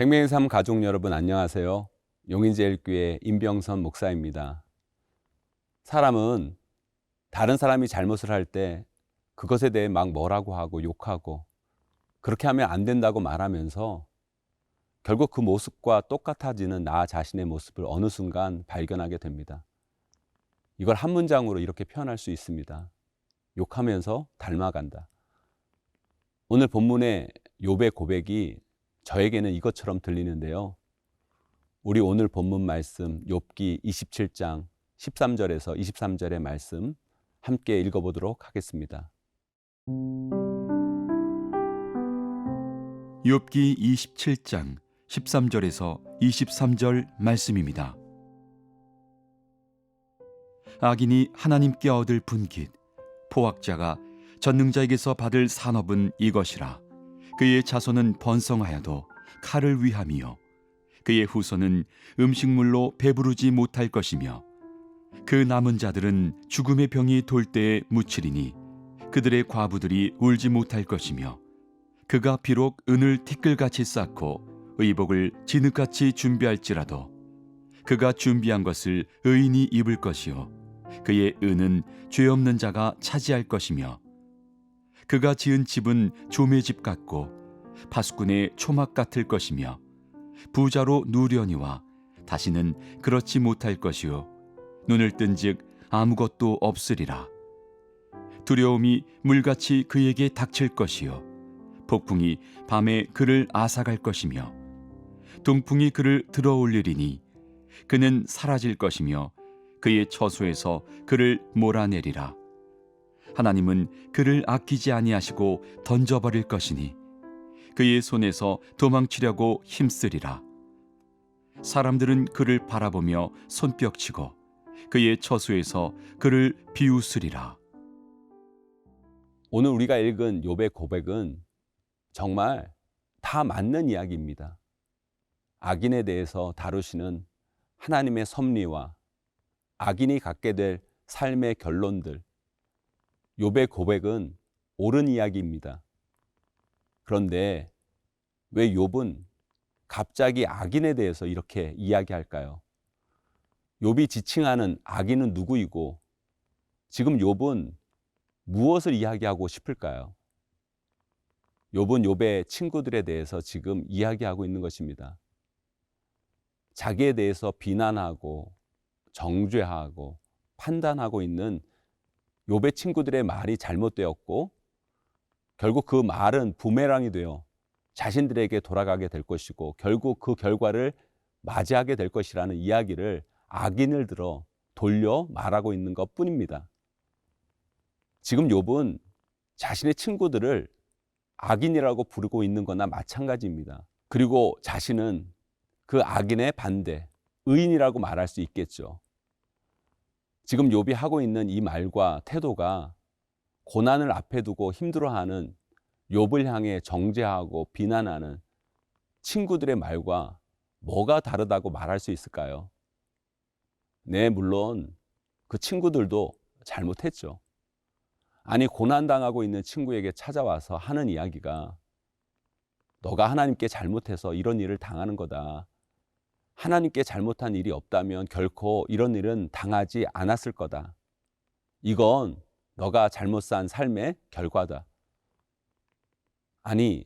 생명의 삶 가족 여러분 안녕하세요. 용인제일교회 임병선 목사입니다. 사람은 다른 사람이 잘못을 할 때 그것에 대해 막 뭐라고 하고 욕하고 그렇게 하면 안 된다고 말하면서 결국 그 모습과 똑같아지는 나 자신의 모습을 어느 순간 발견하게 됩니다. 이걸 한 문장으로 이렇게 표현할 수 있습니다. 욕하면서 닮아간다. 오늘 본문의 욥의 고백이 저에게는 이것처럼 들리는데요. 우리 오늘 본문 말씀 욥기 27장 13절에서 23절의 말씀 함께 읽어보도록 하겠습니다. 욥기 27장 13절에서 23절 말씀입니다. 악인이 하나님께 얻을 분깃, 포악자가 전능자에게서 받을 산업은 이것이라. 그의 자손은 번성하여도 칼을 위함이요, 그의 후손은 음식물로 배부르지 못할 것이며, 그 남은 자들은 죽음의 병이 돌 때에 묻히리니 그들의 과부들이 울지 못할 것이며, 그가 비록 은을 티끌같이 쌓고 의복을 진흙같이 준비할지라도 그가 준비한 것을 의인이 입을 것이요, 그의 은은 죄 없는 자가 차지할 것이며, 그가 지은 집은 조매집 같고 파수꾼의 초막 같을 것이며, 부자로 누려니와 다시는 그렇지 못할 것이요, 눈을 뜬즉 아무것도 없으리라. 두려움이 물같이 그에게 닥칠 것이요, 폭풍이 밤에 그를 앗아갈 것이며, 동풍이 그를 들어올리리니 그는 사라질 것이며 그의 처소에서 그를 몰아내리라. 하나님은 그를 아끼지 아니하시고 던져버릴 것이니 그의 손에서 도망치려고 힘쓰리라. 사람들은 그를 바라보며 손뼉치고 그의 처소에서 그를 비웃으리라. 오늘 우리가 읽은 욥의 고백은 정말 다 맞는 이야기입니다. 악인에 대해서 다루시는 하나님의 섭리와 악인이 갖게 될 삶의 결론들, 욥의 고백은 옳은 이야기입니다. 그런데 왜 욥은 갑자기 악인에 대해서 이렇게 이야기할까요? 욥이 지칭하는 악인은 누구이고 지금 욥은 무엇을 이야기하고 싶을까요? 욥은 욥의 친구들에 대해서 지금 이야기하고 있는 것입니다. 자기에 대해서 비난하고 정죄하고 판단하고 있는 욥의 친구들의 말이 잘못되었고 결국 그 말은 부메랑이 되어 자신들에게 돌아가게 될 것이고 결국 그 결과를 맞이하게 될 것이라는 이야기를 악인을 들어 돌려 말하고 있는 것뿐입니다. 지금 욥은 자신의 친구들을 악인이라고 부르고 있는 거나 마찬가지입니다. 그리고 자신은 그 악인의 반대, 의인이라고 말할 수 있겠죠. 지금 욥이 하고 있는 이 말과 태도가 고난을 앞에 두고 힘들어하는 욥을 향해 정죄하고 비난하는 친구들의 말과 뭐가 다르다고 말할 수 있을까요? 네, 물론 그 친구들도 잘못했죠. 아니, 고난당하고 있는 친구에게 찾아와서 하는 이야기가 너가 하나님께 잘못해서 이런 일을 당하는 거다. 하나님께 잘못한 일이 없다면 결코 이런 일은 당하지 않았을 거다. 이건 너가 잘못 산 삶의 결과다. 아니,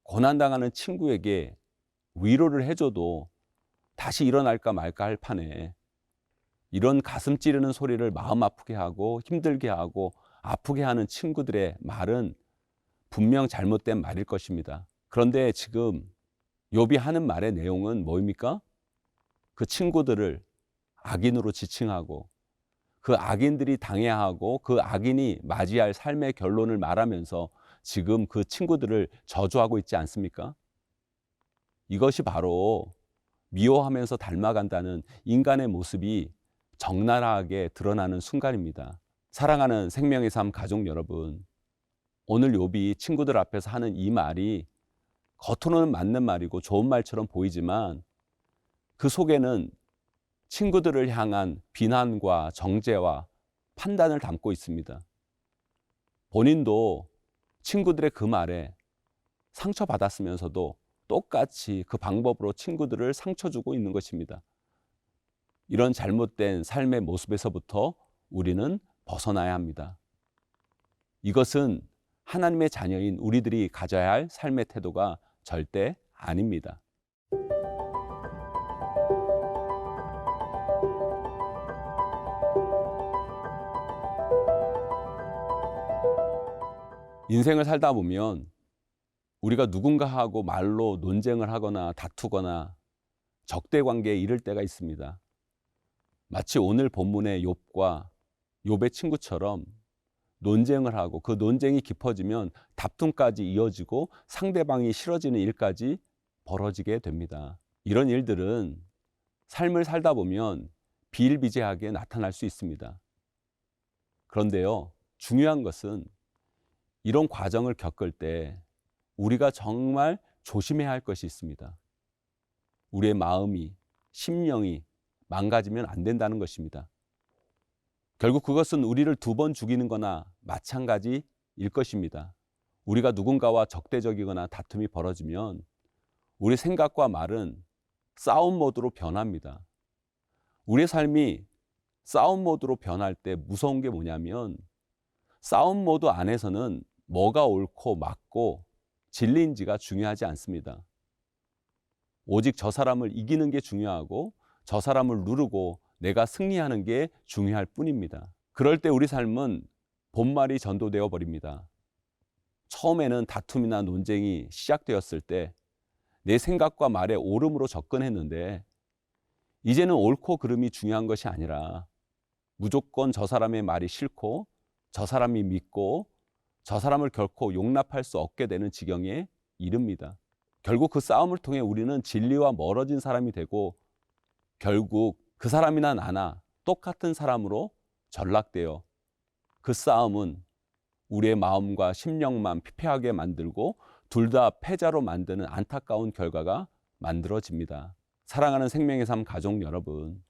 고난당하는 친구에게 위로를 해줘도 다시 일어날까 말까 할 판에 이런 가슴 찌르는 소리를 마음 아프게 하고 힘들게 하고 아프게 하는 친구들의 말은 분명 잘못된 말일 것입니다. 그런데 지금 욥이 하는 말의 내용은 뭐입니까? 그 친구들을 악인으로 지칭하고 그 악인들이 당해야 하고 그 악인이 맞이할 삶의 결론을 말하면서 지금 그 친구들을 저주하고 있지 않습니까? 이것이 바로 미워하면서 닮아간다는 인간의 모습이 적나라하게 드러나는 순간입니다. 사랑하는 생명의 삶 가족 여러분, 오늘 욥이 친구들 앞에서 하는 이 말이 겉으로는 맞는 말이고 좋은 말처럼 보이지만 그 속에는 친구들을 향한 비난과 정죄와 판단을 담고 있습니다. 본인도 친구들의 그 말에 상처받았으면서도 똑같이 그 방법으로 친구들을 상처 주고 있는 것입니다. 이런 잘못된 삶의 모습에서부터 우리는 벗어나야 합니다. 이것은 하나님의 자녀인 우리들이 가져야 할 삶의 태도가 절대 아닙니다. 인생을 살다 보면 우리가 누군가하고 말로 논쟁을 하거나 다투거나 적대 관계에 이를 때가 있습니다. 마치 오늘 본문의 욥과 욥의 친구처럼 논쟁을 하고 그 논쟁이 깊어지면 다툼까지 이어지고 상대방이 싫어지는 일까지 벌어지게 됩니다. 이런 일들은 삶을 살다 보면 비일비재하게 나타날 수 있습니다. 그런데요, 중요한 것은 이런 과정을 겪을 때 우리가 정말 조심해야 할 것이 있습니다. 우리의 마음이, 심령이 망가지면 안 된다는 것입니다. 결국 그것은 우리를 2번 죽이는 거나 마찬가지일 것입니다. 우리가 누군가와 적대적이거나 다툼이 벌어지면 우리 생각과 말은 싸움 모드로 변합니다. 우리의 삶이 싸움 모드로 변할 때 무서운 게 뭐냐면 싸움 모드 안에서는 뭐가 옳고 맞고 진리인지가 중요하지 않습니다. 오직 저 사람을 이기는 게 중요하고 저 사람을 누르고 내가 승리하는 게 중요할 뿐입니다. 그럴 때 우리 삶은 본말이 전도되어 버립니다. 처음에는 다툼이나 논쟁이 시작되었을 때 내 생각과 말의 옳음으로 접근했는데 이제는 옳고 그름이 중요한 것이 아니라 무조건 저 사람의 말이 싫고 저 사람이 믿고 저 사람을 결코 용납할 수 없게 되는 지경에 이릅니다. 결국 그 싸움을 통해 우리는 진리와 멀어진 사람이 되고 결국 그 사람이나 나나 똑같은 사람으로 전락되어 그 싸움은 우리의 마음과 심령만 피폐하게 만들고 둘 다 패자로 만드는 안타까운 결과가 만들어집니다. 사랑하는 생명의 삶 가족 여러분,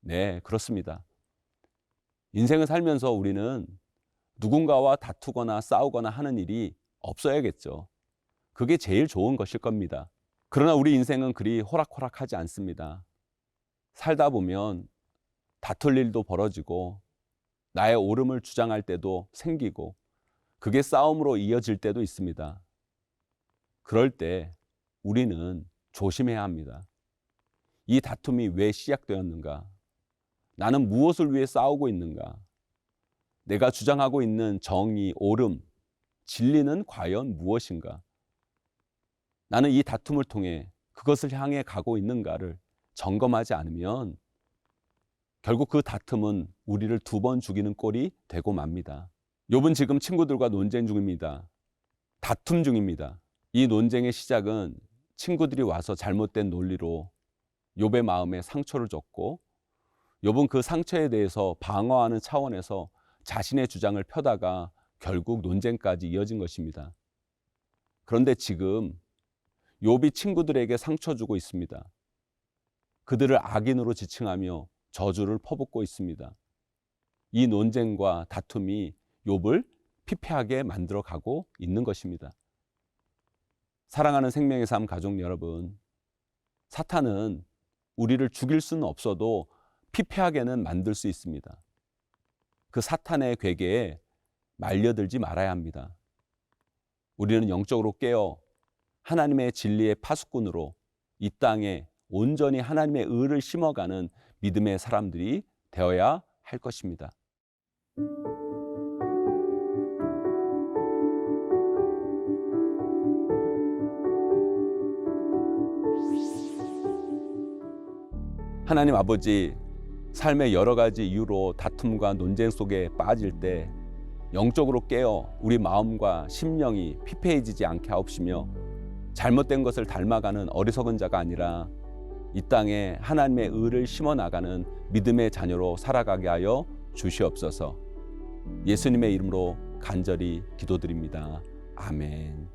네, 그렇습니다. 인생을 살면서 우리는 누군가와 다투거나 싸우거나 하는 일이 없어야겠죠. 그게 제일 좋은 것일 겁니다. 그러나 우리 인생은 그리 호락호락하지 않습니다. 살다 보면 다툴 일도 벌어지고 나의 옳음을 주장할 때도 생기고 그게 싸움으로 이어질 때도 있습니다. 그럴 때 우리는 조심해야 합니다. 이 다툼이 왜 시작되었는가? 나는 무엇을 위해 싸우고 있는가? 내가 주장하고 있는 정의, 옳음, 진리는 과연 무엇인가? 나는 이 다툼을 통해 그것을 향해 가고 있는가를 점검하지 않으면 결국 그 다툼은 우리를 2번 죽이는 꼴이 되고 맙니다. 욥은 지금 친구들과 논쟁 중입니다. 다툼 중입니다. 이 논쟁의 시작은 친구들이 와서 잘못된 논리로 욥의 마음에 상처를 줬고 욥은 그 상처에 대해서 방어하는 차원에서 자신의 주장을 펴다가 결국 논쟁까지 이어진 것입니다. 그런데 지금 욥이 친구들에게 상처 주고 있습니다. 그들을 악인으로 지칭하며 저주를 퍼붓고 있습니다. 이 논쟁과 다툼이 욥을 피폐하게 만들어 가고 있는 것입니다. 사랑하는 생명의 삶 가족 여러분, 사탄은 우리를 죽일 수는 없어도 피폐하게는 만들 수 있습니다. 그 사탄의 괴계에 말려들지 말아야 합니다. 우리는 영적으로 깨어 하나님의 진리의 파수꾼으로 이 땅에 온전히 하나님의 의를 심어가는 믿음의 사람들이 되어야 할 것입니다. 하나님 아버지, 삶의 여러 가지 이유로 다툼과 논쟁 속에 빠질 때 영적으로 깨어 우리 마음과 심령이 피폐해지지 않게 하옵시며 잘못된 것을 닮아가는 어리석은 자가 아니라 이 땅에 하나님의 의를 심어나가는 믿음의 자녀로 살아가게 하여 주시옵소서. 예수님의 이름으로 간절히 기도드립니다. 아멘.